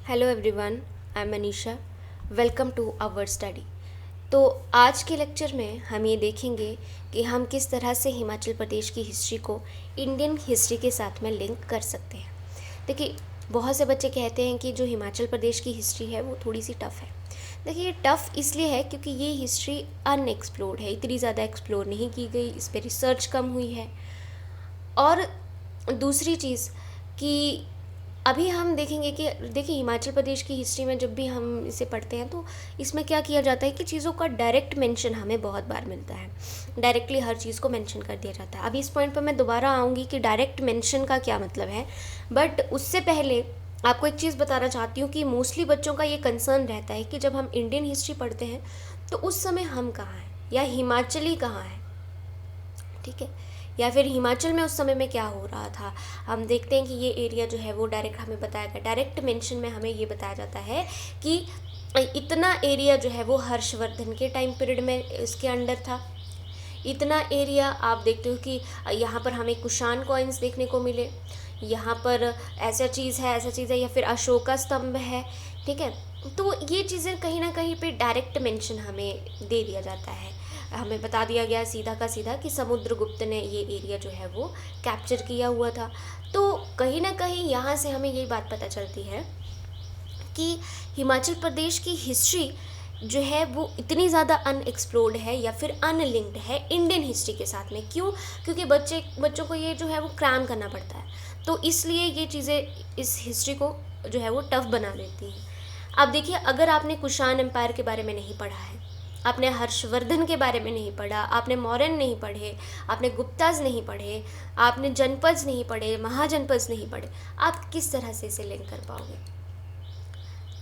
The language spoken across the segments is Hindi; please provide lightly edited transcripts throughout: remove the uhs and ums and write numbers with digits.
Hello everyone, I am Manisha. Welcome to our study. तो आज के लेक्चर में हम ये देखेंगे कि हम किस तरह से हिमाचल प्रदेश की हिस्ट्री को इंडियन हिस्ट्री के साथ में लिंक कर सकते हैं। देखिए, बहुत से बच्चे कहते हैं कि जो हिमाचल प्रदेश की हिस्ट्री है वो थोड़ी सी टफ़ है। देखिए, ये टफ़ इसलिए है क्योंकि ये हिस्ट्री अनएक्सप्लोर्ड है, इतनी ज़्यादा एक्सप्लोर नहीं की गई, इस पर रिसर्च कम हुई है। और दूसरी चीज़ कि अभी हम देखेंगे कि देखिए, हिमाचल प्रदेश की हिस्ट्री में जब भी हम इसे पढ़ते हैं तो इसमें क्या किया जाता है कि चीज़ों का डायरेक्ट मेंशन हमें बहुत बार मिलता है। डायरेक्टली हर चीज़ को मेंशन कर दिया जाता है। अभी इस पॉइंट पर मैं दोबारा आऊँगी कि डायरेक्ट मेंशन का क्या मतलब है, बट उससे पहले आपको एक चीज़ बताना चाहती हूँ कि मोस्टली बच्चों का ये कंसर्न रहता है कि जब हम इंडियन हिस्ट्री पढ़ते हैं तो उस समय हम कहाँ हैं या हिमाचली कहाँ है, ठीक है, या फिर हिमाचल में उस समय में क्या हो रहा था। हम देखते हैं कि ये एरिया जो है वो डायरेक्ट हमें बताया गया, डायरेक्ट मेंशन में हमें ये बताया जाता है कि इतना एरिया जो है वो हर्षवर्धन के टाइम पीरियड में इसके अंडर था। इतना एरिया आप देखते हो कि यहाँ पर हमें कुषाण कॉइन्स देखने को मिले, यहाँ पर ऐसा चीज़ है, ऐसा चीज़ है, या फिर अशोका स्तंभ है, ठीक है। तो ये चीज़ें कहीं ना कहीं पे डायरेक्ट मेंशन हमें दे दिया जाता है, हमें बता दिया गया सीधा का सीधा कि समुद्रगुप्त ने ये एरिया जो है वो कैप्चर किया हुआ था। तो कहीं ना कहीं यहाँ से हमें ये बात पता चलती है कि हिमाचल प्रदेश की हिस्ट्री जो है वो इतनी ज़्यादा अनएक्सप्लोर्ड है या फिर अनलिंक्ड है इंडियन हिस्ट्री के साथ में। क्यों? क्योंकि बच्चों को ये जो है वो क्रैम करना पड़ता है, तो इसलिए ये चीज़ें इस हिस्ट्री को जो है वो टफ बना देती हैं। अब देखिए, अगर आपने कुषाण एम्पायर के बारे में नहीं पढ़ा है, आपने हर्षवर्धन के बारे में नहीं पढ़ा, आपने मौर्यन नहीं पढ़े, आपने गुप्ताज नहीं पढ़े, आपने जनपद नहीं पढ़े, महाजनपद नहीं पढ़े, आप किस तरह से इसे लिंक कर पाओगे?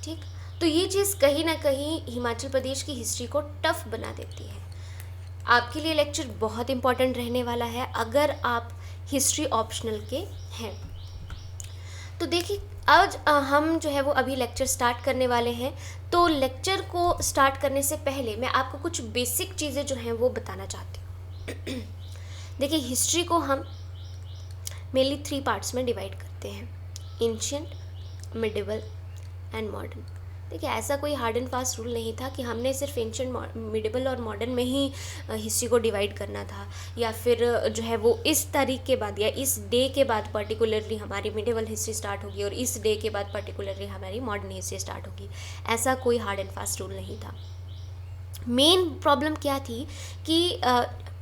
ठीक, तो ये चीज़ कहीं ना कहीं हिमाचल प्रदेश की हिस्ट्री को टफ बना देती है। आपके लिए लेक्चर बहुत इंपॉर्टेंट रहने वाला है अगर आप हिस्ट्री ऑप्शनल के हैं। तो देखिए, आज हम जो है वो अभी लेक्चर स्टार्ट करने वाले हैं। तो लेक्चर को स्टार्ट करने से पहले मैं आपको कुछ बेसिक चीज़ें जो हैं वो बताना चाहती हूँ। देखिए, हिस्ट्री को हम मेनली 3 पार्ट्स में डिवाइड करते हैं: एंशिएंट, मिडिवल एंड मॉडर्न। देखिए, ऐसा कोई हार्ड एंड फास्ट रूल नहीं था कि हमने सिर्फ एंशिएंट, मिडिवल और मॉडर्न में ही हिस्ट्री को डिवाइड करना था, या फिर जो है वो इस तारीख के बाद या इस डे के बाद पर्टिकुलरली हमारी मिडिवल हिस्ट्री स्टार्ट होगी और इस डे के बाद पर्टिकुलरली हमारी मॉडर्न हिस्ट्री स्टार्ट होगी। ऐसा कोई हार्ड एंड फास्ट रूल नहीं था। मेन प्रॉब्लम क्या थी कि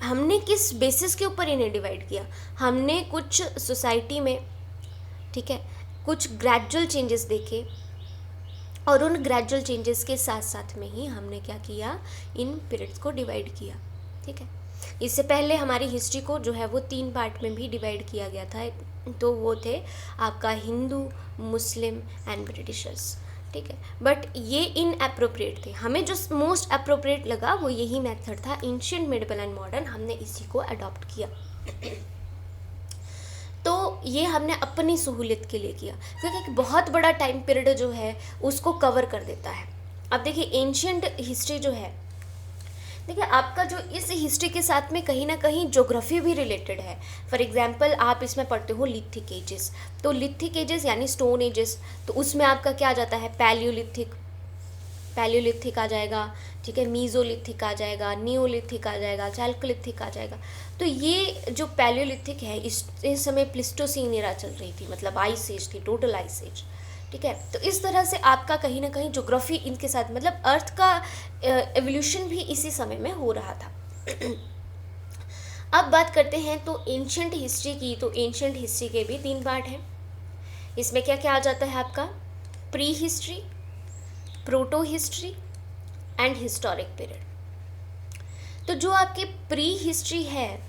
हमने किस बेसिस के ऊपर इन्हें डिवाइड किया। हमने कुछ सोसाइटी में, ठीक है, कुछ ग्रेजुअल चेंजेस देखे और उन ग्रेजुअल चेंजेस के साथ साथ में ही हमने क्या किया, इन पीरियड्स को डिवाइड किया, ठीक है। इससे पहले हमारी हिस्ट्री को जो है वो 3 पार्ट में भी डिवाइड किया गया था। तो वो थे आपका हिंदू, मुस्लिम एंड ब्रिटिशर्स, ठीक है। बट ये इनएप्रोप्रिएट थे। हमें जो मोस्ट अप्रोप्रिएट लगा वो यही मेथड था, एंशिएंट, मिडिवल एंड मॉडर्न। हमने इसी को अडॉप्ट किया। तो ये हमने अपनी सहूलियत के लिए किया क्योंकि बहुत बड़ा टाइम पीरियड जो है उसको कवर कर देता है। अब देखिए, एंशिएंट हिस्ट्री जो है, देखिए आपका जो इस हिस्ट्री के साथ में कहीं ना कहीं ज्योग्राफी भी रिलेटेड है। फॉर एग्जांपल, आप इसमें पढ़ते हो लिथिक एजेस, तो लिथिक एजेस यानी स्टोन एजेस, तो उसमें आपका क्या आ जाता है, पैलियोलिथिक आ जाएगा, ठीक है, मीज़ोलिथिक आ जाएगा, नियोलिथिक आ जाएगा, चैल्कोलिथिक आ जाएगा। तो ये जो पैलियोलिथिक है, इस समय प्लिस्टोसीन एरा चल रही थी, मतलब आइस एज थी, टोटल आइस एज, ठीक है। तो इस तरह से आपका कहीं ना कहीं ज्योग्राफी इनके साथ, मतलब अर्थ का एवोल्यूशन भी इसी समय में हो रहा था। अब बात करते हैं तो एंशिएंट हिस्ट्री की। तो एंशिएंट हिस्ट्री के भी 3 पार्ट हैं। इसमें क्या क्या आ जाता है आपका, pre history, proto history and historic period. तो जो आपकी प्री हिस्ट्री है,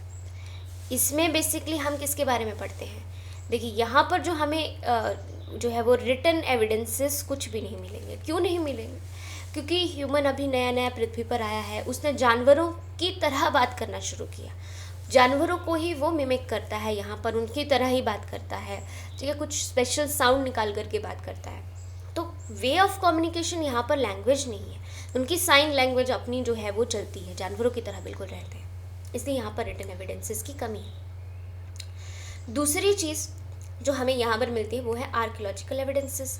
इसमें बेसिकली हम किसके बारे में पढ़ते हैं? देखिए, यहाँ पर जो हमें जो है वो रिटन एविडेंसेस कुछ भी नहीं मिलेंगे। क्यों नहीं मिलेंगे? क्योंकि ह्यूमन अभी नया नया पृथ्वी पर आया है, उसने जानवरों की तरह बात करना शुरू किया, जानवरों को ही वो मिमिक करता है, यहाँ पर उनकी तरह ही बात करता है, ठीक है, कुछ स्पेशल साउंड निकाल करके बात करता है। तो वे ऑफ कम्युनिकेशन यहाँ पर लैंग्वेज नहीं है, उनकी साइन लैंग्वेज अपनी जो है वो चलती है, जानवरों की तरह बिल्कुल रहते हैं, इसलिए यहाँ पर रिटन एविडेंसेस की कमी है। दूसरी चीज़ जो हमें यहाँ पर मिलती है वो है आर्कियोलॉजिकल एविडेंसेस।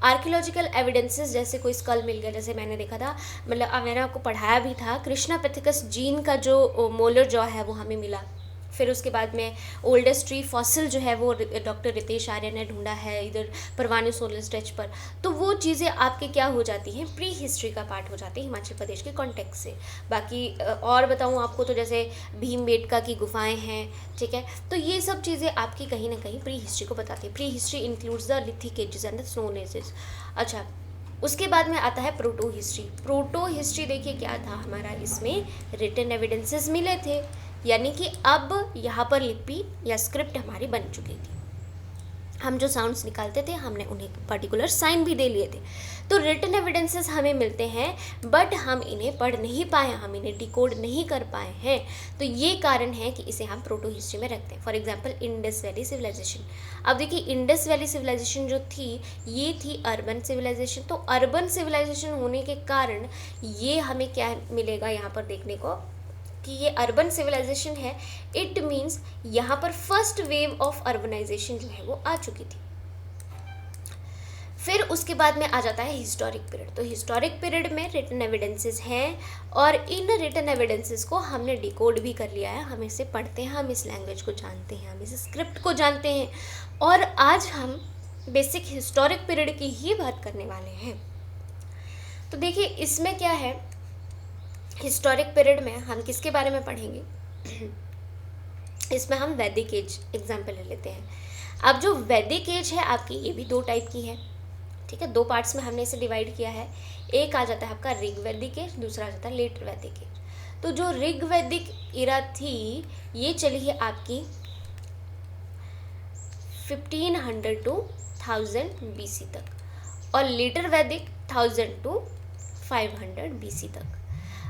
आर्कियोलॉजिकल एविडेंसेस, जैसे कोई स्कल मिल गया, जैसे मैंने देखा था, मतलब मैंने आपको पढ़ाया भी था, कृष्णापिथेकस जीन का जो मोलर जॉ है वो हमें मिला। फिर उसके बाद में ओल्डेस्ट ट्री फॉसिल जो है वो डॉक्टर रितेश आर्य ने ढूंढा है इधर परवानी सोलर स्ट्रेच पर। तो वो चीज़ें आपके क्या हो जाती हैं, प्री हिस्ट्री का पार्ट हो जाती है हिमाचल प्रदेश के कॉन्टेक्स्ट से। बाकी और बताऊँ आपको तो जैसे भीमबेटका की गुफाएं हैं, ठीक है, तो ये सब चीज़ें आपकी कहीं ना कहीं प्री हिस्ट्री को बताती है। Pre history includes the lithic ages and the stone ages. अच्छा, उसके बाद में आता है प्रोटो हिस्ट्री। प्रोटो हिस्ट्री देखिए क्या था हमारा, इसमें रिटन एविडेंसेस मिले थे, यानी कि अब यहाँ पर लिपि या स्क्रिप्ट हमारी बन चुकी थी। हम जो साउंड्स निकालते थे हमने उन्हें पर्टिकुलर साइन भी दे लिए थे। तो रिटन एविडेंसेस हमें मिलते हैं बट हम इन्हें पढ़ नहीं पाए, हम इन्हें डिकोड नहीं कर पाए हैं। तो ये कारण है कि इसे हम प्रोटो हिस्ट्री में रखते हैं। For example Indus valley civilisation. अब देखिए इंडस वैली सिविलाइजेशन जो थी ये थी अर्बन सिविलाइजेशन। तो अर्बन सिविलाइजेशन होने के कारण ये हमें क्या मिलेगा यहाँ पर देखने को कि ये अर्बन सिविलाइजेशन है। इट मीन्स यहाँ पर फर्स्ट वेव ऑफ अर्बनाइजेशन जो है वो आ चुकी थी। फिर उसके बाद में आ जाता है हिस्टोरिक पीरियड। तो हिस्टोरिक पीरियड में रिटन एविडेंसेस हैं और इन रिटन एविडेंसेस को हमने डिकोड भी कर लिया है। हम इसे पढ़ते हैं, हम इस लैंग्वेज को जानते हैं, हम इस स्क्रिप्ट को जानते हैं। और आज हम बेसिक हिस्टोरिक पीरियड की ही बात करने वाले हैं। तो देखिए इसमें क्या है, हिस्टोरिक पीरियड में हम किसके बारे में पढ़ेंगे, इसमें हम वैदिक एज एग्जाम्पल ले लेते हैं। अब जो वैदिक एज है आपकी, ये भी दो टाइप की है, ठीक है, दो पार्ट्स में हमने इसे डिवाइड किया है। एक आ जाता है आपका ऋग वैदिक एज, दूसरा आ जाता है लेट वैदिक एज। तो जो ऋग वैदिक इरा थी ये चली है आपकी 1500 to 1000 BC तक और लेटर वैदिक 1000 to 500 BC तक।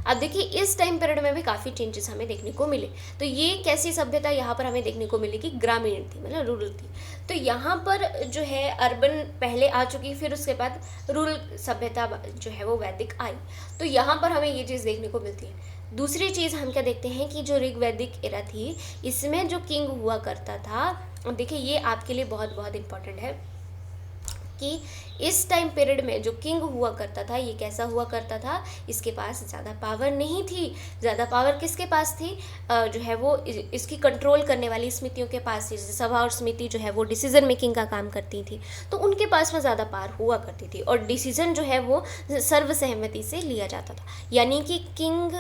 अब देखिए इस टाइम पीरियड में भी काफ़ी चेंजेस हमें देखने को मिले। तो ये कैसी सभ्यता यहाँ पर हमें देखने को मिली कि ग्रामीण थी, मतलब रूरल थी। तो यहाँ पर जो है अर्बन पहले आ चुकी, फिर उसके बाद रूरल सभ्यता जो है वो वैदिक आई। तो यहाँ पर हमें ये चीज़ देखने को मिलती है। दूसरी चीज़ हम क्या देखते हैं कि जो ऋग वैदिक एरा थी इसमें जो किंग हुआ करता था, देखिए ये आपके लिए बहुत बहुत इंपॉर्टेंट है कि इस टाइम पीरियड में जो किंग हुआ करता था ये कैसा हुआ करता था, इसके पास ज़्यादा पावर नहीं थी। ज़्यादा पावर किसके पास थी, जो है वो इसकी कंट्रोल करने वाली समितियों के पास थी। जैसे सभा और समिति जो है वो डिसीजन मेकिंग का काम करती थी, तो उनके पास में ज़्यादा पावर हुआ करती थी और डिसीजन जो है वो सर्वसहमति से लिया जाता था, यानी कि किंग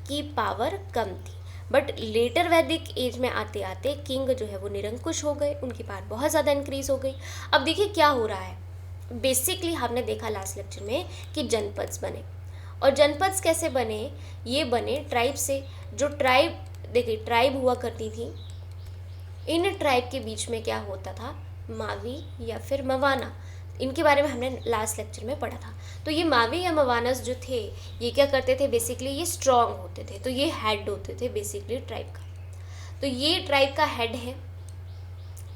की पावर कम थी। बट लेटर वैदिक एज में आते आते किंग जो है वो निरंकुश हो गए, उनकी पावर बहुत ज़्यादा इंक्रीज हो गई। अब देखिए क्या हो रहा है, बेसिकली हमने देखा लास्ट लेक्चर में कि जनपद्स बने, और जनपद्स कैसे बने, ये बने ट्राइब से। जो ट्राइब, देखिए ट्राइब हुआ करती थी, इन ट्राइब के बीच में क्या होता था, मावी या फिर मवाना, इनके बारे में हमने लास्ट लेक्चर में पढ़ा था। तो ये मावी या मवानस जो थे ये क्या करते थे, बेसिकली ये स्ट्रॉन्ग होते थे, तो ये हेड होते थे बेसिकली ट्राइब का। तो ये ट्राइब का हेड है।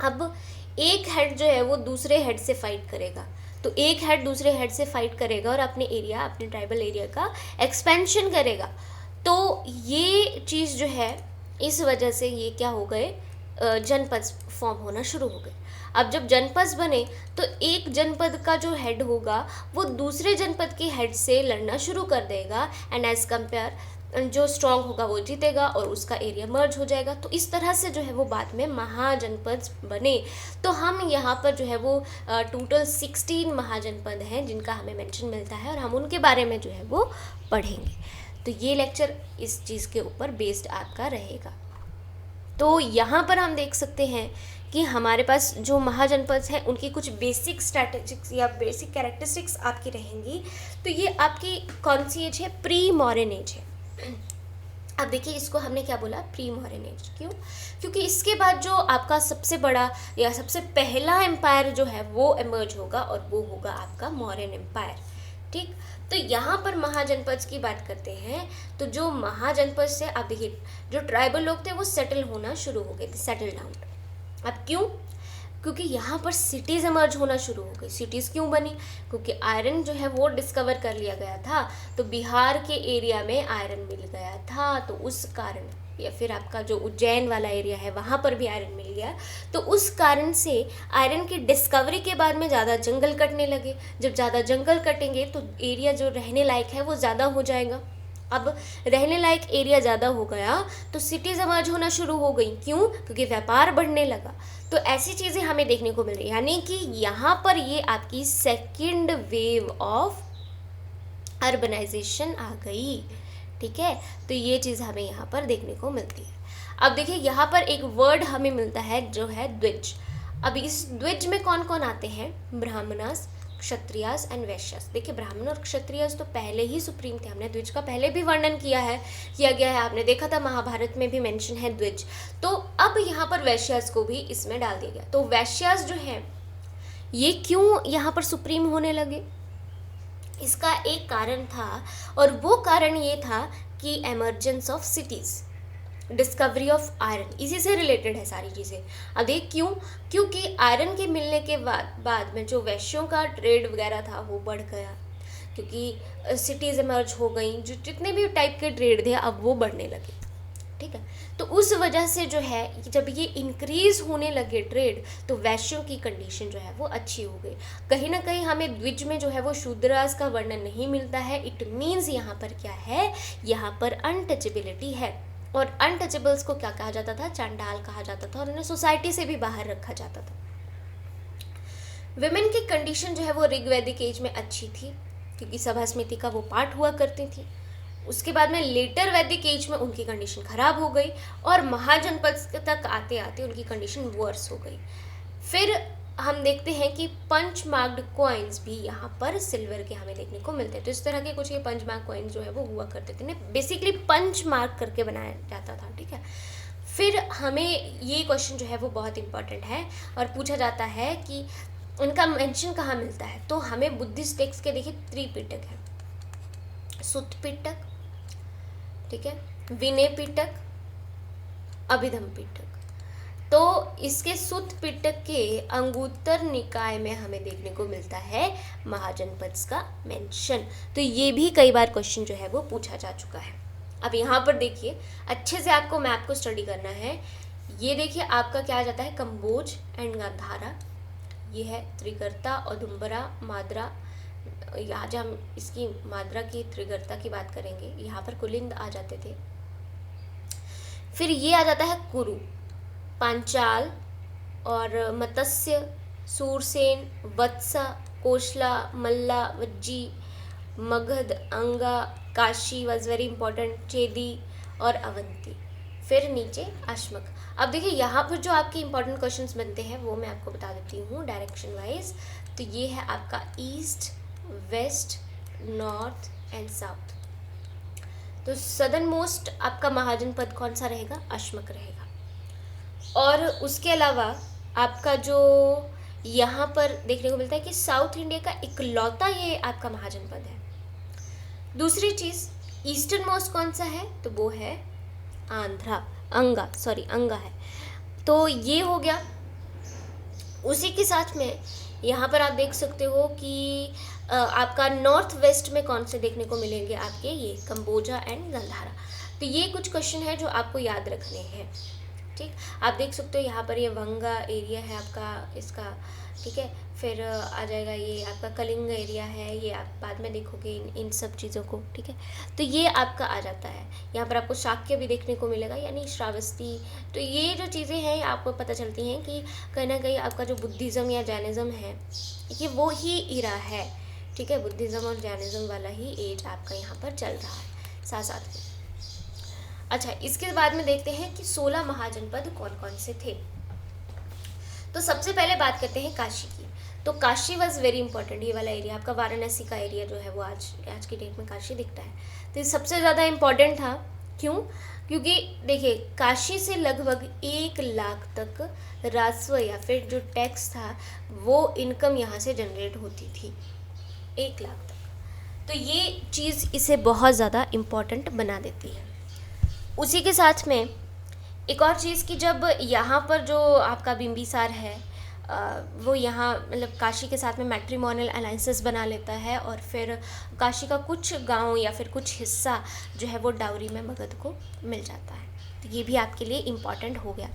अब एक हेड जो है वो दूसरे हेड से फाइट करेगा, तो एक हेड दूसरे हेड से फाइट करेगा और अपने एरिया, अपने ट्राइबल एरिया का एक्सपेंशन करेगा। तो ये चीज़ जो है इस वजह से ये क्या हो गए, जनपद फॉर्म होना शुरू हो गए। अब जब जनपद बने तो एक जनपद का जो हेड होगा वो दूसरे जनपद के हेड से लड़ना शुरू कर देगा, एंड एज कंपेयर जो स्ट्रांग होगा वो जीतेगा और उसका एरिया मर्ज हो जाएगा। तो इस तरह से जो है वो बाद में महाजनपद बने। तो हम यहाँ पर जो है वो टोटल 16 महाजनपद हैं जिनका हमें मेंशन मिलता है और हम उनके बारे में जो है वो पढ़ेंगे। तो ये लेक्चर इस चीज़ के ऊपर बेस्ड आपका रहेगा। तो यहाँ पर हम देख सकते हैं कि हमारे पास जो महाजनपद हैं उनकी कुछ बेसिक स्ट्रैटेजिक्स या बेसिक कैरेक्टरिस्टिक्स आपकी रहेंगी। तो ये आपकी कौन सी एज है, प्री मॉडर्न एज है। अब देखिए इसको हमने क्या बोला, प्री मॉडर्न एज, क्यों, क्योंकि इसके बाद जो आपका सबसे बड़ा या सबसे पहला एम्पायर जो है वो इमर्ज होगा और वो होगा आपका मौर्यन एम्पायर। ठीक, तो यहाँ पर महाजनपद की बात करते हैं। तो जो महाजनपद से आप देखिए जो ट्राइबल लोग थे वो सेटल होना शुरू हो गए थे, सेटल डाउन। अब क्यों, क्योंकि यहाँ पर सिटीज़ इमर्ज होना शुरू हो गई। सिटीज़ क्यों बनी, क्योंकि आयरन जो है वो डिस्कवर कर लिया गया था, तो बिहार के एरिया में आयरन मिल गया था, तो उस कारण या फिर आपका जो उज्जैन वाला एरिया है वहाँ पर भी आयरन मिल गया। तो उस कारण से आयरन की डिस्कवरी के बाद में ज़्यादा जंगल कटने लगे। जब ज़्यादा जंगल कटेंगे तो एरिया जो रहने लायक है वो ज़्यादा हो जाएगा। अब रहने लायक एरिया ज़्यादा हो गया तो सिटीज़ इमर्ज होना शुरू हो गई। क्यों? क्योंकि व्यापार बढ़ने लगा। तो ऐसी चीज़ें हमें देखने को मिल रही है, यानी कि यहाँ पर ये आपकी सेकेंड वेव ऑफ अर्बनाइजेशन आ गई। ठीक है, तो ये चीज़ हमें यहाँ पर देखने को मिलती है। अब देखिए यहाँ पर एक वर्ड हमें मिलता है जो है द्विज। अब इस द्विज में कौन कौन आते हैं? ब्राह्मणास, क्षत्रियास एंड वैश्यास। देखिए ब्राह्मण और क्षत्रियास तो पहले ही सुप्रीम थे, हमने द्विज का पहले भी वर्णन किया गया है, आपने देखा था महाभारत में भी मेंशन है द्विज। तो अब यहाँ पर वैश्यास को भी इसमें डाल दिया गया। तो वैश्यास जो है ये क्यों यहाँ पर सुप्रीम होने लगे? इसका एक कारण था, और वो कारण ये था कि emergence of cities, discovery of iron, इसी से रिलेटेड है सारी चीज़ें। अब देख क्यों? क्योंकि आयरन के मिलने के बाद में जो वैश्यों का ट्रेड वगैरह था वो बढ़ गया, क्योंकि सिटीज़ इमर्ज हो गई, जो जितने भी टाइप के ट्रेड थे अब वो बढ़ने लगे। ठीक है, तो उस वजह से जो है जब ये इंक्रीज होने लगे ट्रेड, तो वैश्यों की कंडीशन जो है वो अच्छी हो गई। कहीं ना कहीं हमें द्विज में जो है वो शूद्रास का वर्णन नहीं मिलता है। इट मीन्स यहाँ पर क्या है? यहाँ पर अनटचेबिलिटी है। और अनटचेबल्स को क्या कहा जाता था? चांडाल कहा जाता था, और उन्हें सोसाइटी से भी बाहर रखा जाता था। विमेन की कंडीशन जो है वो ऋग्वैदिक एज में अच्छी थी, क्योंकि सभा समिति का वो पार्ट हुआ करती थी। उसके बाद में लेटर वैदिक एज में उनकी कंडीशन खराब हो गई, और महाजनपद तक आते आते उनकी कंडीशन वर्स हो गई। फिर हम देखते हैं कि पंच मार्क्ड कॉइन्स भी यहाँ पर सिल्वर के हमें देखने को मिलते हैं। तो इस तरह के कुछ ये पंच मार्क कॉइन्स जो है वो हुआ करते थे, बेसिकली पंच मार्क करके बनाया जाता था। ठीक है, फिर हमें ये क्वेश्चन जो है वो बहुत इंपॉर्टेंट है और पूछा जाता है कि उनका मेंशन कहाँ मिलता है। तो हमें बुद्धिस्ट टेक्स्ट के देखिए त्रिपिटक है, सुत्त पिटक, ठीक है, विनय पिटक, अभिधम पिटक। तो इसके सुत्त पिटक के अंगुत्तर निकाय में हमें देखने को मिलता है महाजनपद का मेंशन। तो ये भी कई बार क्वेश्चन जो है वो पूछा जा चुका है। अब यहाँ पर देखिए अच्छे से आपको मैप को स्टडी करना है। ये देखिए आपका क्या आ जाता है? कंबोज एंड गांधारा, ये है त्रिगर्ता, औदुंबरा, माद्रा। आज हम इसकी माद्रा की त्रिगर्ता की बात करेंगे। यहाँ पर कुलिंद आ जाते थे। फिर ये आ जाता है कुरु, पांचाल और मत्स्य, सूरसेन, वत्सा, कोशला, मल्ला, वज्जी, मगध, अंगा, काशी वाज वेरी इंपॉर्टेंट, चेदी और अवंती। फिर नीचे अश्मक। अब देखिए यहाँ पर जो आपके इंपॉर्टेंट क्वेश्चंस बनते हैं वो मैं आपको बता देती हूँ डायरेक्शन वाइज। तो ये है आपका east, west, north and south. तो सदर्न मोस्ट आपका महाजनपद कौन सा रहेगा? अश्मक रहेगा। और उसके अलावा आपका जो यहाँ पर देखने को मिलता है कि साउथ इंडिया का इकलौता ये आपका महाजनपद है। दूसरी चीज़ ईस्टर्न मोस्ट कौन सा है? तो वो है आंध्रा, अंगा है। तो ये हो गया। उसी के साथ में यहाँ पर आप देख सकते हो कि आपका नॉर्थ वेस्ट में कौन से देखने को मिलेंगे आपके? ये कंबोजा एंड गंधारा। तो ये कुछ क्वेश्चन है जो आपको याद रखने हैं। ठीक, आप देख सकते हो यहाँ पर ये वंगा एरिया है आपका इसका, ठीक है। फिर आ जाएगा ये आपका कलिंग एरिया है, ये आप बाद में देखोगे इन सब चीज़ों को, ठीक है। तो ये आपका आ जाता है। यहाँ पर आपको शाक्य भी देखने को मिलेगा, यानी श्रावस्ती। तो ये जो चीज़ें हैं आपको पता चलती हैं कि कहीं ना कहीं आपका जो बुद्धिज़्म या जैनिज़्म है ये वो ही इरा है, ठीक है। बुद्धिज़्म और जैनिज़्म वाला ही एज आपका यहाँ पर चल रहा है साथ साथ में। अच्छा, इसके बाद में देखते हैं कि 16 महाजनपद कौन कौन से थे। तो सबसे पहले बात करते हैं काशी की। तो काशी वाज वेरी इंपॉर्टेंट। ये वाला एरिया आपका वाराणसी का एरिया जो है वो आज की डेट में काशी दिखता है। तो ये सबसे ज़्यादा इम्पॉर्टेंट था। क्यों? क्योंकि देखिए काशी से लगभग 1 लाख तक राजस्व या फिर जो टैक्स था वो इनकम यहाँ से जनरेट होती थी, 1 लाख तक। तो ये चीज़ इसे बहुत ज़्यादा इम्पॉर्टेंट बना देती है। उसी के साथ में एक और चीज़ कि जब यहाँ पर जो आपका बिंबिसार है वो यहाँ मतलब काशी के साथ में मैट्रिमोनियल अलाइंसेस बना लेता है और फिर काशी का कुछ गांव या फिर कुछ हिस्सा जो है वो डाउरी में मगध को मिल जाता है। तो ये भी आपके लिए इम्पॉर्टेंट हो गया।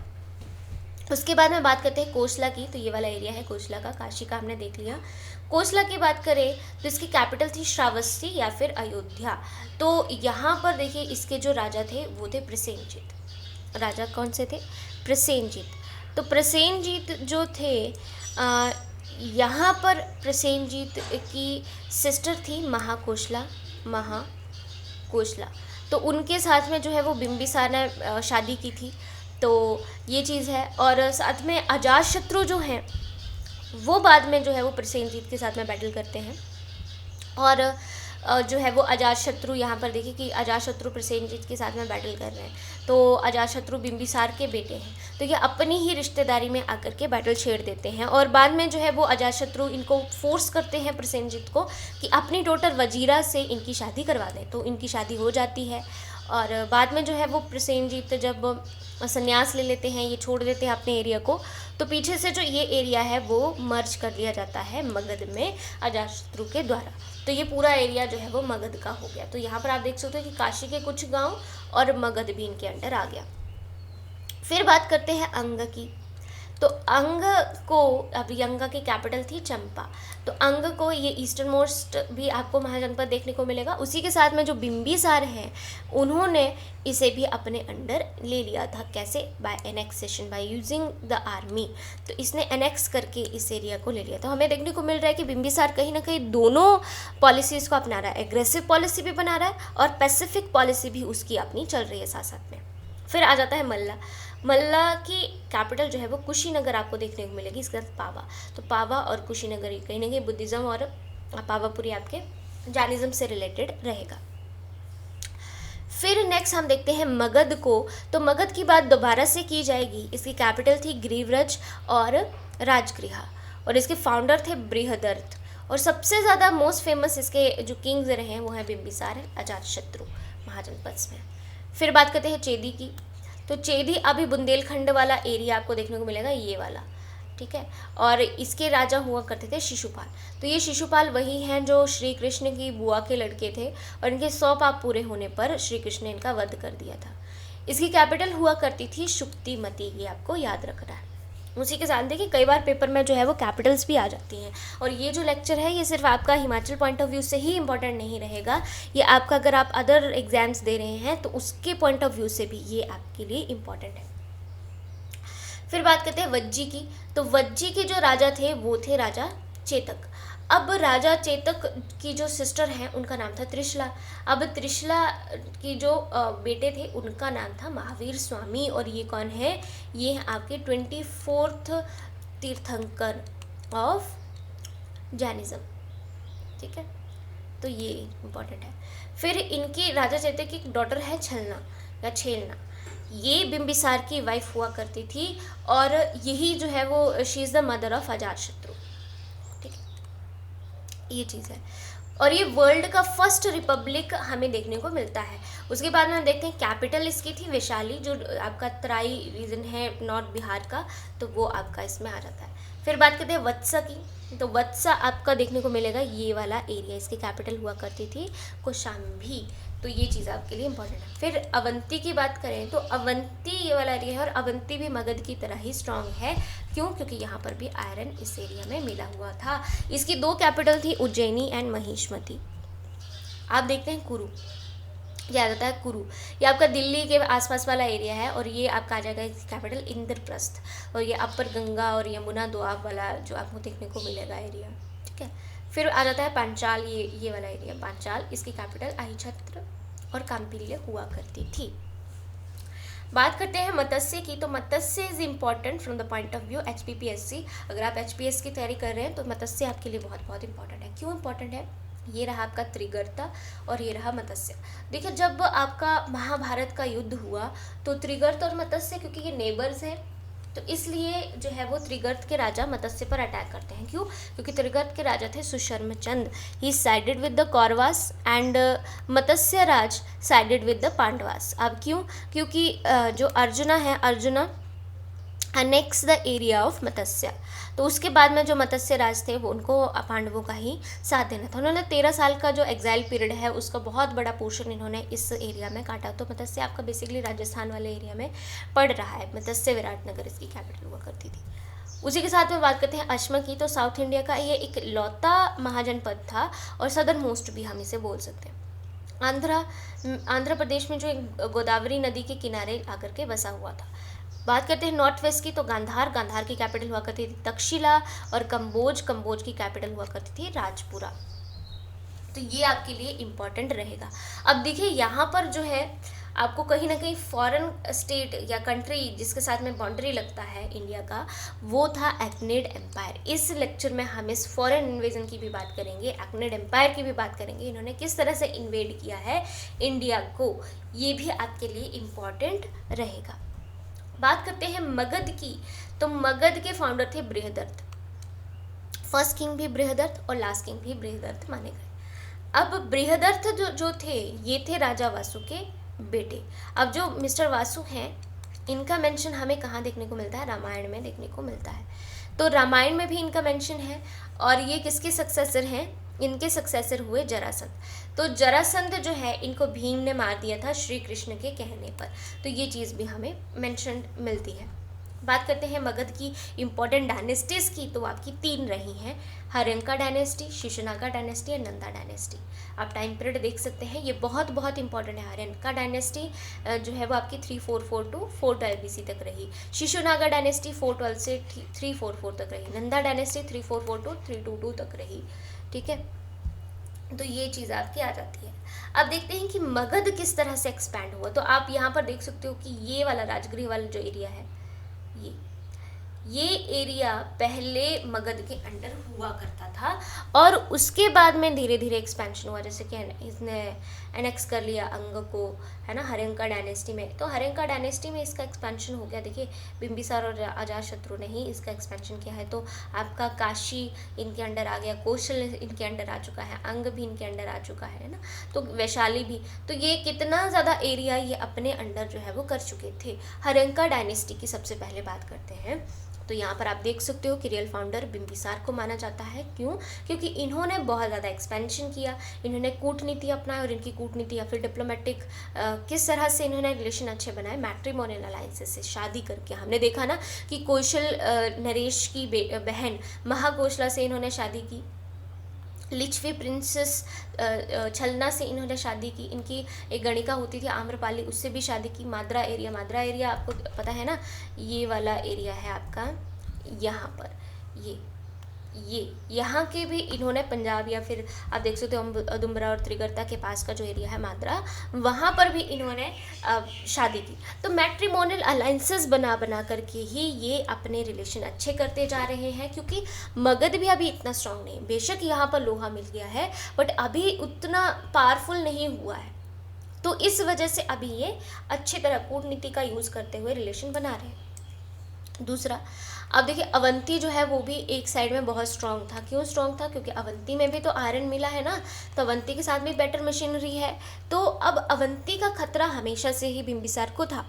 उसके बाद में बात करते हैं कोसला की। तो ये वाला एरिया है कोसला का, काशी का हमने देख लिया। कोसला की बात करें तो इसकी कैपिटल थी श्रावस्ती या फिर अयोध्या। तो यहाँ पर देखिए इसके जो राजा थे वो थे प्रसेनजीत। राजा कौन से थे? प्रसेनजीत। तो प्रसेनजीत जो थे यहाँ पर प्रसेनजीत की सिस्टर थी महाकोशला। तो उनके साथ में जो है वो बिंबिसार ने शादी की थी। तो ये चीज़ है। और साथ में अजातशत्रु जो हैं वो बाद में जो है वो प्रसेनजीत के साथ में बैटल करते हैं। और जो है वो अजातशत्रु यहाँ पर देखिए कि अजातशत्रु प्रसेनजीत के साथ में बैटल कर रहे हैं। तो अजातशत्रु बिंबिसार के बेटे हैं, तो ये अपनी ही रिश्तेदारी में आकर के बैटल छेड़ देते हैं। और बाद में जो है वो अजातशत्रु इनको फोर्स करते हैं प्रसेनजीत को कि अपनी डॉटर वजीरा से इनकी शादी करवा दें। तो इनकी शादी हो जाती है। और बाद में जो है वो प्रसेनजीत जब संन्यास ले लेते हैं, ये छोड़ देते हैं अपने एरिया को, तो पीछे से जो ये एरिया है वो मर्ज कर दिया जाता है मगध में अजातशत्रु के द्वारा। तो ये पूरा एरिया जो है वो मगध का हो गया। तो यहाँ पर आप देख सकते हो कि काशी के कुछ गांव और मगध भी इनके अंडर आ गया। फिर बात करते हैं अंग की। तो अंग को, अभी अंग की कैपिटल थी चंपा। तो अंग को ये ईस्टर्न मोस्ट भी आपको महाजनपद देखने को मिलेगा। उसी के साथ में जो बिंबिसार हैं उन्होंने इसे भी अपने अंडर ले लिया था। कैसे? By annexation, by using the army. तो इसने एनेक्स करके इस एरिया को ले लिया। तो हमें देखने को मिल रहा है कि बिंबिसार कहीं ना कहीं दोनों पॉलिसीज़ को अपना रहा है। एग्रेसिव पॉलिसी भी बना रहा है और पैसिफिक पॉलिसी भी उसकी अपनी चल रही है साथ साथ में। फिर आ जाता है मल्ला। मल्ला की कैपिटल जो है वो कुशीनगर आपको देखने को मिलेगी। इसके साथ पावा। तो पावा और कुशीनगर कहीं ना कहीं बुद्धिज़्म और पावापुरी आपके जैनिज़्म से रिलेटेड रहेगा। फिर नेक्स्ट हम देखते हैं मगध को। तो मगध की बात दोबारा से की जाएगी। इसकी कैपिटल थी ग्रीव्रज और राजगृहा और इसके फाउंडर थे बृहदर्थ। और सबसे ज़्यादा मोस्ट फेमस इसके जो किंग्स रहे हैं वो हैं बिंबिसार, अजातशत्रु महाजनपद में। फिर बात करते हैं चेदी की। तो चेदी अभी बुंदेलखंड वाला एरिया आपको देखने को मिलेगा, ये वाला, ठीक है। और इसके राजा हुआ करते थे शिशुपाल। तो ये शिशुपाल वही हैं जो श्री कृष्ण की बुआ के लड़के थे और इनके 100 पाप पूरे होने पर श्री कृष्ण ने इनका वध कर दिया था। इसकी कैपिटल हुआ करती थी शुक्तिमती, ये आपको याद रखना है। उसी के साथ देखिए कई बार पेपर में जो है वो कैपिटल्स भी आ जाती हैं। और ये जो लेक्चर है ये सिर्फ आपका हिमाचल पॉइंट ऑफ व्यू से ही इम्पॉर्टेंट नहीं रहेगा, ये आपका अगर आप अदर एग्जाम्स दे रहे हैं तो उसके पॉइंट ऑफ व्यू से भी ये आपके लिए इम्पॉर्टेंट है। फिर बात करते हैं वज्जी की। तो वज्जी के जो राजा थे वो थे राजा चेतक। अब राजा चेतक की जो सिस्टर हैं उनका नाम था त्रिशला। अब त्रिशला की जो बेटे थे उनका नाम था महावीर स्वामी। और ये कौन है? ये हैं आपके 24th तीर्थंकर ऑफ जैनिज्म, ठीक है। तो ये इम्पॉर्टेंट है। फिर इनकी राजा चेतक की डॉटर है छलना या छेलना। ये बिंबिसार की वाइफ हुआ करती थी और यही जो है वो she is the mother of Ajatashatru, ठीक है। ये चीज़ है। और ये वर्ल्ड का फर्स्ट रिपब्लिक हमें देखने को मिलता है। उसके बाद में हम देखते हैं कैपिटल इसकी थी वैशाली, जो आपका तराई रीजन है नॉर्थ बिहार का, तो वो आपका इसमें आ जाता है। फिर बात करते हैं वत्सा की। तो वत्सा आपका देखने को मिलेगा ये वाला एरिया, इसकी कैपिटल हुआ करती थी कौशाम्बी। तो ये चीज़ आपके लिए इंपॉर्टेंट है। फिर अवंती की बात करें तो अवंती ये वाला एरिया है और अवंती भी मगध की तरह ही स्ट्रांग है। क्यों? क्योंकि यहाँ पर भी आयरन इस एरिया में मिला हुआ था। इसकी 2 कैपिटल थी उज्जैनी एंड महिष्मती। आप देखते हैं कुरु, ये आ जाता है कुरु। ये आपका दिल्ली के आसपास वाला एरिया है और ये आपका आ जाएगा इसकी कैपिटल इंद्रप्रस्थ। और ये अपर गंगा और यमुना दोआब वाला जो आपको देखने को मिलेगा एरिया, ठीक है। फिर आ जाता है पांचाल, ये वाला एरिया पांचाल। इसकी कैपिटल अहिछत्र और काम्पिल्य हुआ करती थी। बात करते हैं मत्स्य की। तो Matsya is important from the point of view HPPSC। अगर आप HPS की तैयारी कर रहे हैं तो मत्स्य आपके लिए बहुत बहुत इंपॉर्टेंट है। क्यों इंपॉर्टेंट है? ये रहा आपका त्रिगर्ता और ये रहा मत्स्य। देखिए जब आपका महाभारत का युद्ध हुआ तो त्रिगर्त और मत्स्य, क्योंकि ये नेबर्स हैं, तो इसलिए जो है वो त्रिगर्त के राजा मत्स्य पर अटैक करते हैं। क्यों? क्योंकि त्रिगर्त के राजा थे Susharmachand, he sided with the Kauravas and Matsya Raj sided with the Pandavas. अब क्यों? क्योंकि जो अर्जुना है, Arjuna annex the area of Matsya. तो उसके बाद में जो मत्स्य राज थे वो उनको पांडवों का ही साथ देना था। उन्होंने 13 साल का जो एग्जाइल पीरियड है उसका बहुत बड़ा पोर्शन इन्होंने इस एरिया में काटा। तो मत्स्य आपका बेसिकली राजस्थान वाले एरिया में पड़ रहा है। मत्स्य विराटनगर इसकी कैपिटल हुआ करती थी। उसी के साथ में बात करते हैं अश्म की। तो साउथ इंडिया का ये एक लौता महाजनपद था और सदर्न मोस्ट भी हम इसे बोल सकते हैं। आंध्र प्रदेश में जो एक गोदावरी नदी के किनारे आकर के बसा हुआ था। बात करते हैं नॉर्थ वेस्ट की। तो गांधार की कैपिटल हुआ करती थी तक्षशिला, और कंबोज की कैपिटल हुआ करती थी राजपुरा। तो ये आपके लिए इम्पॉर्टेंट रहेगा। अब देखिए यहाँ पर जो है आपको कहीं ना कहीं फॉरेन स्टेट या कंट्री जिसके साथ में बाउंड्री लगता है इंडिया का, वो था एक्नेड एम्पायर। इस लेक्चर में हम इस फॉरेन इन्वेजन की भी बात करेंगे, एक्नेड एम्पायर की भी बात करेंगे, इन्होंने किस तरह से इन्वेड किया है इंडिया को, ये भी आपके लिए इम्पॉर्टेंट रहेगा। बात करते हैं मगध की। तो मगध के फाउंडर थे बृहदर्थ। फर्स्ट किंग भी बृहदर्थ और लास्ट किंग भी बृहदर्थ माने गए। अब बृहदर्थ जो थे ये थे राजा वासु के बेटे। अब जो मिस्टर वासु हैं इनका मेंशन हमें कहाँ देखने को मिलता है? रामायण में देखने को मिलता है। तो रामायण में भी इनका मेंशन है। और ये किसके सक्सेसर हैं? इनके सक्सेसर हुए जरासंध। तो जरासंध जो है इनको भीम ने मार दिया था श्री कृष्ण के कहने पर। तो ये चीज़ भी हमें मेंशन मिलती है। बात करते हैं मगध की इम्पोर्टेंट डायनेस्टीज़ की। तो आपकी 3 रही हैं, हर्यंका डायनेस्टी, शिशुनागा डायनेस्टी और नंदा डायनेस्टी। आप टाइम पीरियड देख सकते हैं, ये बहुत इंपॉर्टेंट है। हर्यंका डायनेस्टी जो है वो आपकी 3442 टू 412 BC तक रही। शिशुनागा डायनेस्टी 412 से 344 तक रही। नंदा डायनेस्टी 3442 टू 322 तक रही। ठीक है, तो ये चीज़ आपकी आ जाती है। अब देखते हैं कि मगध किस तरह से एक्सपैंड हुआ। तो आप यहाँ पर देख सकते हो कि ये वाला राजगृह वाला जो एरिया है, ये एरिया पहले मगध के अंडर हुआ करता था और उसके बाद में धीरे धीरे एक्सपेंशन हुआ। जैसे कि इसने एनेक्स कर लिया अंग को, है ना, हर्यंका डायनेस्टी में। तो हर्यंका डायनेस्टी में इसका एक्सपेंशन हो गया। देखिए बिंबिसार और अजातशत्रु ने ही इसका एक्सपेंशन किया है। तो आपका काशी इनके अंडर आ गया, कौशल इनके अंडर आ चुका है, अंग भी इनके अंडर आ चुका है ना, तो वैशाली भी। तो ये कितना ज़्यादा एरिया ये अपने अंडर जो है वो कर चुके थे। हर्यंका डायनेस्टी की सबसे पहले बात करते हैं। तो यहाँ पर आप देख सकते हो कि रियल फाउंडर बिंबिसार को माना जाता है। क्यों? क्योंकि इन्होंने बहुत ज़्यादा एक्सपेंशन किया, इन्होंने कूटनीति अपनाई। और इनकी कूटनीति या फिर डिप्लोमेटिक किस तरह से इन्होंने रिलेशन अच्छे बनाए? मैट्रिमोनियल अलायंसेस से शादी करके। हमने देखा ना कि कौशल नरेश की बहन महाकोशला से इन्होंने शादी की। लिच्छवी प्रिंसेस छलना से इन्होंने शादी की। इनकी एक गणिका होती थी आम्रपाली, उससे भी शादी की। माद्रा एरिया आपको पता है ना, ये वाला एरिया है आपका यहाँ पर। ये यहाँ के भी इन्होंने पंजाब या फिर आप देख सकते हो अदुम्बरा और त्रिगर्ता के पास का जो एरिया है माद्रा, वहाँ पर भी इन्होंने शादी की। तो मैट्रिमोनियल अलाइंसेस बना करके ही ये अपने रिलेशन अच्छे करते जा रहे हैं। क्योंकि मगध भी अभी इतना स्ट्रांग नहीं, बेशक यहाँ पर लोहा मिल गया है बट अभी उतना पावरफुल नहीं हुआ है। तो इस वजह से अभी ये अच्छी तरह कूटनीति का यूज़ करते हुए रिलेशन बना रहे हैं। दूसरा, अब देखिए अवंती जो है वो भी एक साइड में बहुत स्ट्रांग था। क्यों स्ट्रांग था? क्योंकि अवंती में भी तो आयरन मिला है ना, तो अवंती के साथ भी बेटर मशीनरी है। तो अब अवंती का खतरा हमेशा से ही बिंबिसार को था।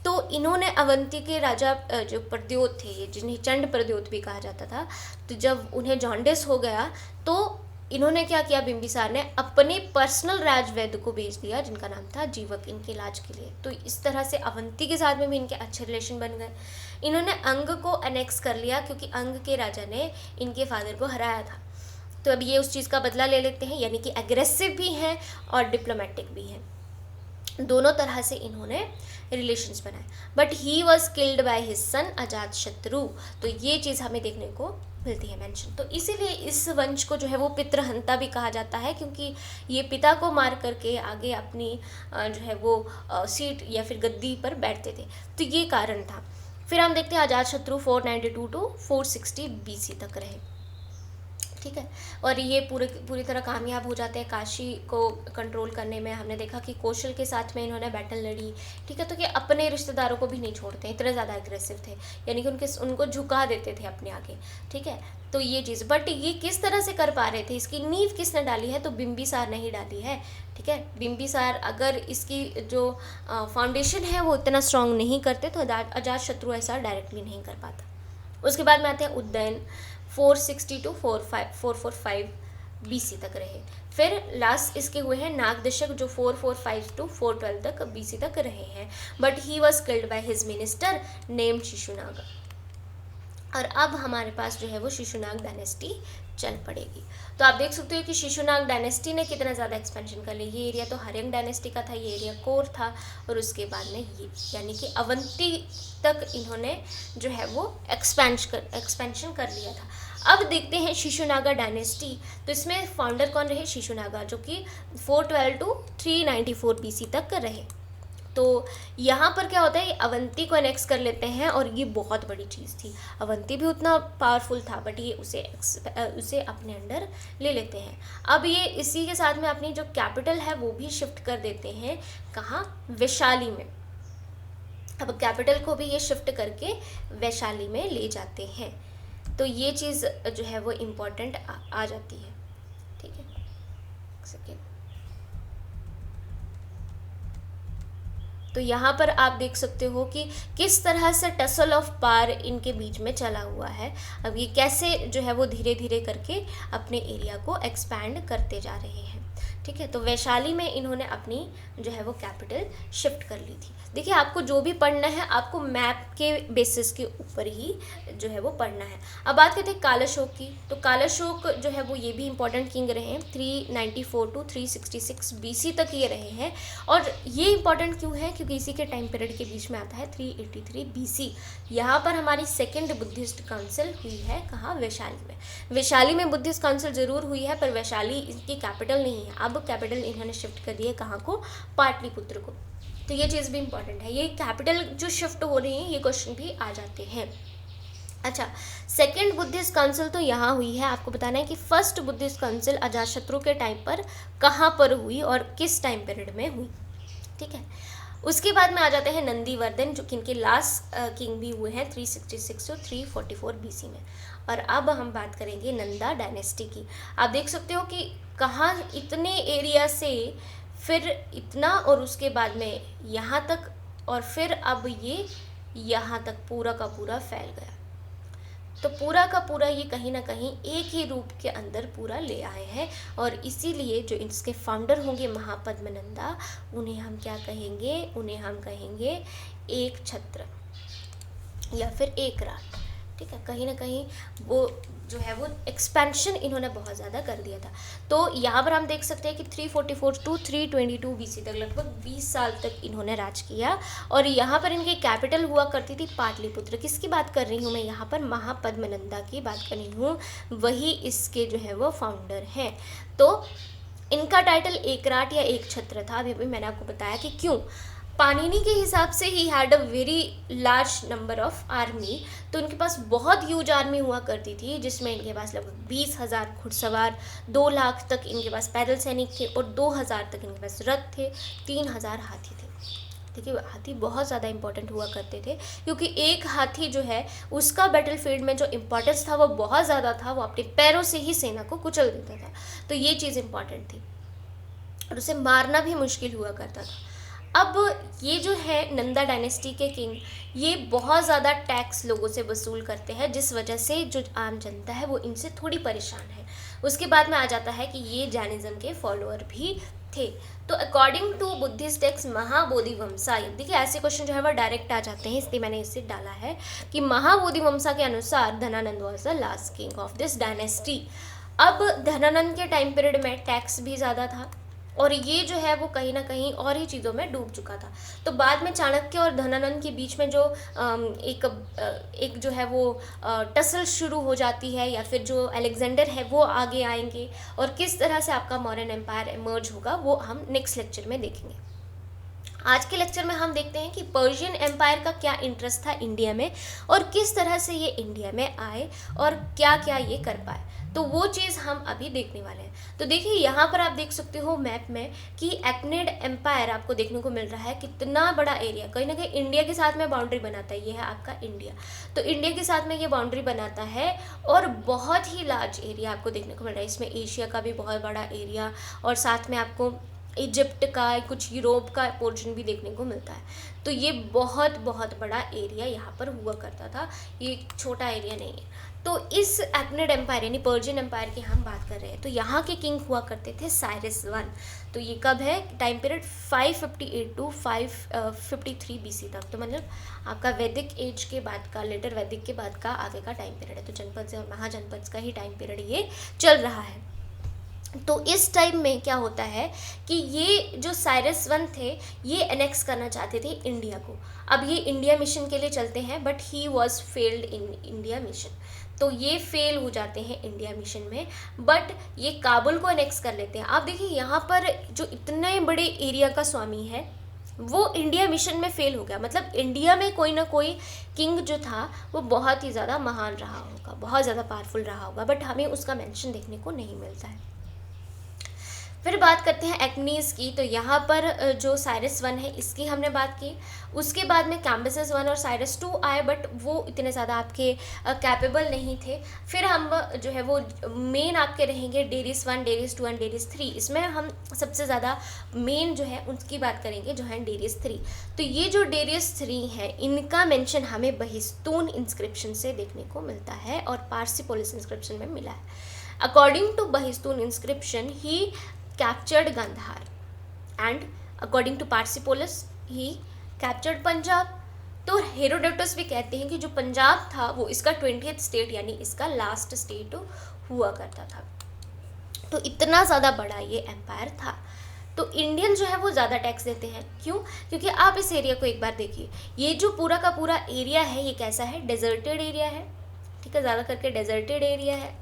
तो इन्होंने अवंती के राजा जो प्रद्योत थे, जिन्हें चंड प्रद्योत भी कहा जाता था, तो जब उन्हें जॉन्डिस हो गया तो इन्होंने क्या किया? बिंबिसार ने अपने पर्सनल राजवैद्य को भेज दिया जिनका नाम था जीवक, इनके इलाज के लिए। तो इस तरह से अवंती के साथ में भी इनके अच्छे रिलेशन बन गए। इन्होंने अंग को अनेक्स कर लिया क्योंकि अंग के राजा ने इनके फादर को हराया था। तो अब ये उस चीज़ का बदला ले लेते हैं, यानी कि एग्रेसिव भी हैं और डिप्लोमेटिक भी हैं। दोनों तरह से इन्होंने रिलेशंस बनाए। But he was killed by his son Ajatashatru. तो ये चीज़ हमें देखने को मिलती है मेंशन। तो इसीलिए इस वंश को जो है वो पितृहंता भी कहा जाता है, क्योंकि ये पिता को मार करके आगे अपनी जो है वो सीट या फिर गद्दी पर बैठते थे। तो ये कारण था। फिर हम देखते हैं अजातशत्रु 492 टू 460 BC तक रहे। ठीक है। और ये पूरी तरह कामयाब हो जाते हैं काशी को कंट्रोल करने में। हमने देखा कि कौशल के साथ में इन्होंने बैटल लड़ी, ठीक है। तो कि अपने रिश्तेदारों को भी नहीं छोड़ते, इतने ज़्यादा एग्रेसिव थे, यानी कि उनको झुका देते थे अपने आगे, ठीक है। तो ये चीज़, बट ये किस तरह से कर पा रहे थे, इसकी नींव किसने डाली है, तो बिंबिसार ने ही डाली है, ठीक है। बिंबिसार अगर इसकी जो फाउंडेशन है वो इतना स्ट्रांग नहीं करते तो अजातशत्रु ऐसा डायरेक्टली नहीं कर पाता। उसके बाद में आते हैं उदयन, 460 टू 445 BC तक रहे। फिर लास्ट इसके हुए हैं नागदशक, जो 445 टू 412 तक BC तक रहे हैं, but he was killed by his minister named Shishunaga. और अब हमारे पास जो है वो शिशुनाग डायनेस्टी चल पड़ेगी। तो आप देख सकते हो कि शिशुनाग डायनेस्टी ने कितना ज़्यादा एक्सपेंशन कर लिया। ये एरिया तो हर्यंग डायनेस्टी का था, ये एरिया कोर था, और उसके बाद में ये यानी कि अवंती तक इन्होंने जो है वो एक्सपेंशन कर लिया था। अब देखते हैं शिशुनागा डायनेस्टी। तो इसमें फाउंडर कौन रहे, शिशुनागा, जो कि 412 टू 394 BC तक रहे। तो यहाँ पर क्या होता है, ये अवंती को एनेक्स कर लेते हैं, और ये बहुत बड़ी चीज़ थी। अवंती भी उतना पावरफुल था, बट ये उसे अपने अंडर ले लेते हैं। अब ये इसी के साथ में अपनी जो कैपिटल है वो भी शिफ्ट कर देते हैं, कहाँ, वैशाली में। अब कैपिटल को भी ये शिफ्ट करके वैशाली में ले जाते हैं। तो ये चीज़ जो है वो इम्पोर्टेंट आ जाती है, ठीक है। सेकेंड, तो यहाँ पर आप देख सकते हो कि किस तरह से टसल ऑफ पार इनके बीच में चला हुआ है। अब ये कैसे जो है वो धीरे धीरे करके अपने एरिया को एक्सपैंड करते जा रहे हैं, ठीक है। तो वैशाली में इन्होंने अपनी जो है वो कैपिटल शिफ्ट कर ली थी। देखिए, आपको जो भी पढ़ना है आपको मैप के बेसिस के ऊपर ही जो है वो पढ़ना है। अब बात करते हैं कालाशोक की। तो कालाशोक जो है वो ये भी इंपॉर्टेंट किंग रहे हैं, 394 टू 366 BC तक ये रहे हैं। और ये इंपॉर्टेंट क्यों है, क्योंकि इसी के टाइम पीरियड के बीच में आता है 383 BC। यहाँ पर हमारी सेकेंड बुद्धिस्ट काउंसिल हुई है, कहाँ, वैशाली में। वैशाली में बुद्धिस्ट काउंसिल ज़रूर हुई है, पर वैशाली इसकी कैपिटल नहीं है। अब कैपिटल इन्होंने शिफ्ट कर दी है, कहाँ को, पाटलिपुत्र को। तो ये चीज़ भी इंपॉर्टेंट है, ये कैपिटल जो शिफ्ट हो रही है, ये क्वेश्चन भी आ जाते हैं। अच्छा, सेकेंड बुद्धिस्ट काउंसिल तो यहाँ हुई है। आपको बताना है कि फर्स्ट बुद्धिस्ट काउंसिल अजातशत्रु के टाइम पर कहाँ पर हुई और किस टाइम पीरियड में हुई, ठीक है। उसके बाद में आ जाते हैं नंदीवर्धन, जो कि इनके लास्ट किंग भी हुए हैं 366 टू 344 BC में। और अब हम बात करेंगे नंदा डायनेस्टी की। आप देख सकते हो कि कहाँ इतने एरिया से फिर इतना, और उसके बाद में यहाँ तक, और फिर अब ये यहाँ तक पूरा का पूरा फैल गया। तो पूरा का पूरा ये कहीं ना कहीं एक ही रूप के अंदर पूरा ले आए हैं। और इसीलिए जो इसके फाउंडर होंगे महापद्मनंदा, उन्हें हम क्या कहेंगे, उन्हें हम कहेंगे एक छत्र या फिर एक राट, ठीक है। कहीं ना कहीं वो जो है वो एक्सपेंशन इन्होंने बहुत ज़्यादा कर दिया था। तो यहाँ पर हम देख सकते हैं कि 344 टू 322 BC तक लगभग 20 साल तक इन्होंने राज किया। और यहाँ पर इनकी कैपिटल हुआ करती थी पाटलिपुत्र। किसकी बात कर रही हूँ मैं यहाँ पर, महापद्मनंदा की बात कर रही हूँ, वही इसके जो है वो फाउंडर हैं। तो इनका टाइटल एकराट या एक छत्र था। अभी भी मैंने आपको बताया कि क्यों। पाणिनि के हिसाब से he had a very large number of army. तो इनके पास बहुत ह्यूज आर्मी हुआ करती थी, जिसमें इनके पास लगभग 20,000 घुड़सवार, 2 लाख तक इनके पास पैदल सैनिक थे, और 2,000 तक इनके पास रथ थे, 3,000 हाथी थे। देखिए, हाथी बहुत ज़्यादा इंपॉर्टेंट हुआ करते थे, क्योंकि एक हाथी जो है उसका बैटलफील्ड में जो इम्पोर्टेंस था वो बहुत ज़्यादा था। वो अपने पैरों से ही सेना को कुचल देता था। तो ये चीज़ इंपॉर्टेंट थी, और उसे मारना भी मुश्किल हुआ करता था। अब ये जो है नंदा डायनेस्टी के किंग, ये बहुत ज़्यादा टैक्स लोगों से वसूल करते हैं, जिस वजह से जो आम जनता है वो इनसे थोड़ी परेशान है। उसके बाद में आ जाता है कि ये जैनिज़्म के फॉलोअर भी थे। तो अकॉर्डिंग टू बुद्धिस्ट टेक्स्ट महाबोधिवंसा, देखिए ऐसे क्वेश्चन जो है वो डायरेक्ट आ जाते हैं, इसलिए मैंने इसे डाला है कि महाबोधिवंसा के अनुसार Dhanananda was the last king of this dynasty. अब धनानंद के टाइम पीरियड में टैक्स भी ज़्यादा था, और ये जो है वो कहीं ना कहीं और ही चीज़ों में डूब चुका था। तो बाद में चाणक्य और धनानंद के बीच में जो एक जो है वो टसल शुरू हो जाती है, या फिर जो अलेक्जेंडर है वो आगे आएंगे, और किस तरह से आपका मॉडर्न एम्पायर इमर्ज होगा वो हम नेक्स्ट लेक्चर में देखेंगे। आज के लेक्चर में हम देखते हैं कि पर्शियन एम्पायर का क्या इंटरेस्ट था इंडिया में, और किस तरह से ये इंडिया में आए और क्या क्या ये कर पाए। तो वो चीज़ हम अभी देखने वाले हैं। तो देखिए यहाँ पर आप देख सकते हो मैप में कि एक्नेड एम्पायर आपको देखने को मिल रहा है, कितना बड़ा एरिया, कहीं ना कहीं इंडिया के साथ में बाउंड्री बनाता है। ये है आपका इंडिया, तो इंडिया के साथ में ये बाउंड्री बनाता है और बहुत ही लार्ज एरिया आपको देखने को मिल रहा है। इसमें एशिया का भी बहुत बड़ा एरिया और साथ में आपको इजिप्ट का, कुछ यूरोप का पोर्शन भी देखने को मिलता है। तो ये बहुत बहुत बड़ा एरिया यहाँ पर हुआ करता था, ये छोटा एरिया नहीं है। तो इस एक्नेड एम्पायर यानी पर्शियन एम्पायर की हम बात कर रहे हैं। तो यहाँ के किंग हुआ करते थे साइरस वन। तो ये कब है, टाइम पीरियड 558 टू 553 BC तक। तो मतलब आपका वैदिक एज के बाद का, लेटर वैदिक के बाद का आगे का टाइम पीरियड है। तो जनपद से और महाजनपद का ही टाइम पीरियड ये चल रहा है। तो इस टाइम में क्या होता है कि ये जो साइरस वन थे ये एनेक्स करना चाहते थे इंडिया को। अब ये इंडिया मिशन के लिए चलते हैं, but he was failed in India mission. तो ये फेल हो जाते हैं इंडिया मिशन में, बट ये काबुल को एनेक्स कर लेते हैं। आप देखिए यहाँ पर जो इतने बड़े एरिया का स्वामी है वो इंडिया मिशन में फेल हो गया। मतलब इंडिया में कोई ना कोई किंग जो था वो बहुत ही ज़्यादा महान रहा होगा, बहुत ज़्यादा पावरफुल रहा होगा, बट हमें उसका मेंशन देखने को नहीं मिलता है। फिर बात करते हैं एक्नीज की। तो यहाँ पर जो साइरस वन है इसकी हमने बात की। उसके बाद में कैम्बिसेस वन और साइरस टू आए, बट वो इतने ज़्यादा आपके कैपेबल नहीं थे। फिर हम जो है वो मेन आपके रहेंगे डेरिस वन, डेरिस टू एंड डेरिस थ्री। इसमें हम सबसे ज़्यादा मेन जो है उनकी बात करेंगे, जो है डेरिस थ्री। तो ये जो डेरिस थ्री हैं इनका मेंशन हमें बहिस्तून इंस्क्रिप्शन से देखने को मिलता है और पार्सिपोलिस इंस्क्रिप्शन में मिला है। According to Behistun inscription he captured Gandhar and according to Persepolis he captured Punjab. तो हेरोडोटस भी कहते हैं कि जो पंजाब था वो इसका 20th स्टेट यानी इसका लास्ट स्टेट हुआ करता था। तो इतना ज़्यादा बड़ा ये एम्पायर था। तो इंडियन जो है वो ज़्यादा टैक्स देते हैं। क्यों? क्योंकि आप इस एरिया को एक बार देखिए, ये जो पूरा का पूरा एरिया है ये कैसा है, डेजर्टेड एरिया है। ठीक है, ज़्यादा करके डेजर्टेड एरिया है।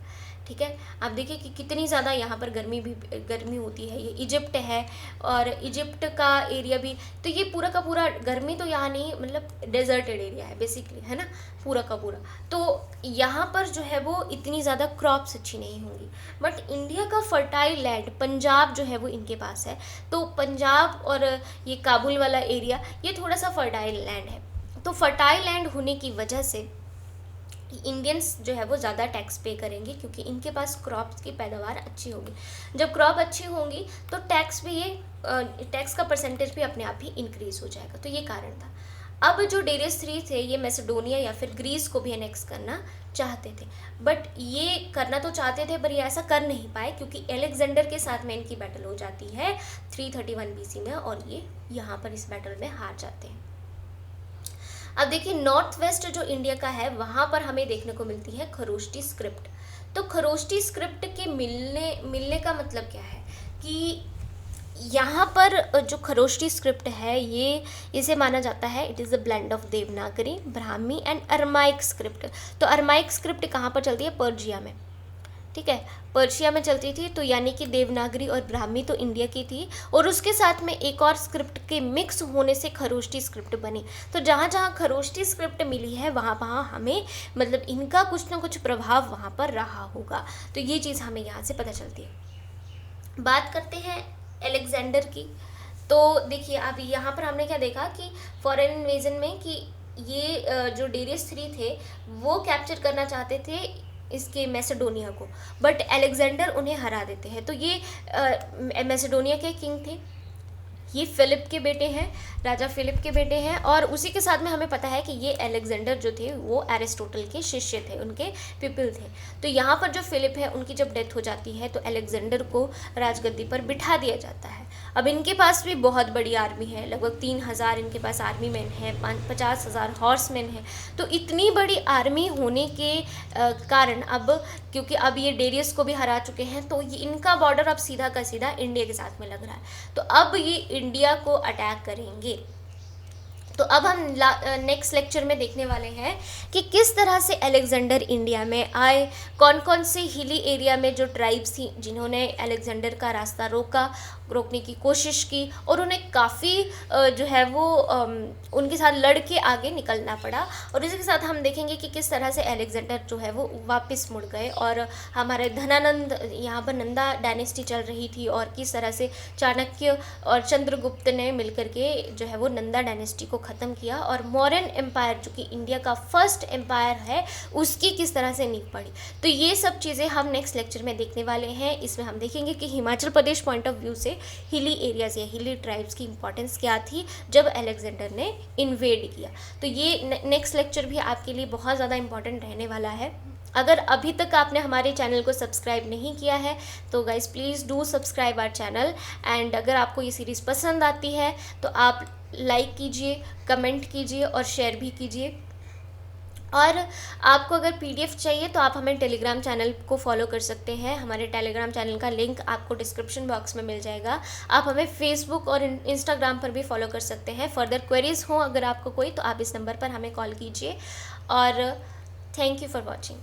ठीक है, आप देखिए कि कितनी ज़्यादा यहाँ पर गर्मी होती है। ये इजिप्ट है और इजिप्ट का एरिया भी, तो ये पूरा का पूरा गर्मी तो यहाँ नहीं, मतलब डेजर्टेड एरिया है बेसिकली, है ना, पूरा का पूरा। तो यहाँ पर जो है वो इतनी ज़्यादा क्रॉप्स अच्छी नहीं होंगी। बट इंडिया का फर्टाइल लैंड पंजाब जो है वो इनके पास है। तो पंजाब और ये काबुल वाला एरिया ये थोड़ा सा फर्टाइल लैंड है। तो फर्टाइल लैंड होने की वजह से इंडियंस जो है वो ज़्यादा टैक्स पे करेंगे, क्योंकि इनके पास क्रॉप्स की पैदावार अच्छी होगी। जब क्रॉप अच्छी होंगी तो टैक्स भी, ये टैक्स का परसेंटेज भी अपने आप ही इंक्रीज हो जाएगा। तो ये कारण था। अब जो डेरियस थ्री थे ये मैसेडोनिया या फिर ग्रीस को भी एनेक्स करना चाहते थे, बट ये करना तो चाहते थे पर ये ऐसा कर नहीं पाए, क्योंकि एलेक्जेंडर के साथ में इनकी बैटल हो जाती है 331 BC में और ये यहाँ पर इस बैटल में हार जाते हैं। अब देखिए नॉर्थ वेस्ट जो इंडिया का है वहाँ पर हमें देखने को मिलती है खरोष्टी स्क्रिप्ट। तो खरोष्टी स्क्रिप्ट के मिलने का मतलब क्या है कि यहाँ पर जो खरोष्टी स्क्रिप्ट है ये इसे माना जाता है it is a blend of Devanagari, Brahmi and Aramaic script. तो अरमाइक स्क्रिप्ट कहाँ पर चलती है, पर्शिया में। ठीक है, पर्शिया में चलती थी। तो यानी कि देवनागरी और ब्राह्मी तो इंडिया की थी और उसके साथ में एक और स्क्रिप्ट के मिक्स होने से खरोष्टी स्क्रिप्ट बनी। तो जहाँ जहाँ खरोष्टी स्क्रिप्ट मिली है वहाँ वहाँ हमें मतलब इनका कुछ ना कुछ प्रभाव वहाँ पर रहा होगा। तो ये चीज़ हमें यहाँ से पता चलती है। बात करते हैं एलेक्जेंडर की। तो देखिए अब यहाँ पर हमने क्या देखा कि फॉरेन इन्वेजन में कि ये जो डेरियस थ्री थे वो कैप्चर करना चाहते थे इसके मैसेडोनिया को, बट अलेक्जेंडर उन्हें हरा देते हैं। तो ये मैसेडोनिया के किंग थे, ये फिलिप के बेटे हैं, राजा फिलिप के बेटे हैं। और उसी के साथ में हमें पता है कि ये अलेक्जेंडर जो थे वो एरिस्टोटल के शिष्य थे, उनके पिपल थे। तो यहाँ पर जो फिलिप है उनकी जब डेथ हो जाती है तो अलेक्जेंडर को राजगद्दी पर बिठा दिया जाता है। अब इनके पास भी बहुत बड़ी आर्मी है, लगभग 3000 इनके पास आर्मी मैन है, 50,000 हॉर्समैन है। तो इतनी बड़ी आर्मी होने के कारण अब क्योंकि अब ये डेरियस को भी हरा चुके हैं तो ये इनका बॉर्डर अब सीधा का सीधा इंडिया के साथ में लग रहा है। तो अब ये इंडिया को अटैक करेंगे। तो अब हम नेक्स्ट लेक्चर में देखने वाले हैं कि किस तरह से अलेक्जेंडर इंडिया में आए, कौन कौन से हिली एरिया में जो ट्राइब्स थी जिन्होंने अलेक्जेंडर का रास्ता रोकने की कोशिश की, और उन्हें काफ़ी जो है वो उनके साथ लड़ के आगे निकलना पड़ा। और इसी के साथ हम देखेंगे कि किस तरह से अलेक्जेंडर जो है वो वापस मुड़ गए, और हमारे धनानंद, यहाँ पर नंदा डायनेस्टी चल रही थी, और किस तरह से चाणक्य और चंद्रगुप्त ने मिलकर के जो है वो नंदा डायनेस्टी को ख़त्म किया, और मौर्यन एम्पायर जो कि इंडिया का फर्स्ट एम्पायर है उसकी किस तरह से नींव पड़ी। तो ये सब चीज़ें हम नेक्स्ट लेक्चर में देखने वाले हैं। इसमें हम देखेंगे कि Himachal Pradesh point of view से हिली एरियाज या हिली ट्राइब्स की इंपॉर्टेंस क्या थी जब अलेक्जेंडर ने इन्वेड किया। तो ये नेक्स्ट लेक्चर भी आपके लिए बहुत ज़्यादा इंपॉर्टेंट रहने वाला है। अगर अभी तक आपने हमारे चैनल को सब्सक्राइब नहीं किया है तो guys please do subscribe our channel. And अगर आपको ये सीरीज़ पसंद आती है तो आप लाइक कीजिए, कमेंट कीजिए और शेयर भी कीजिए। और आपको अगर पीडीएफ चाहिए तो आप हमें टेलीग्राम चैनल को फॉलो कर सकते हैं। हमारे टेलीग्राम चैनल का लिंक आपको डिस्क्रिप्शन बॉक्स में मिल जाएगा। आप हमें फेसबुक और इंस्टाग्राम पर भी फॉलो कर सकते हैं। फर्दर क्वेरीज हो अगर आपको कोई तो आप इस नंबर पर हमें कॉल कीजिए। और थैंक यू फॉर वॉचिंग।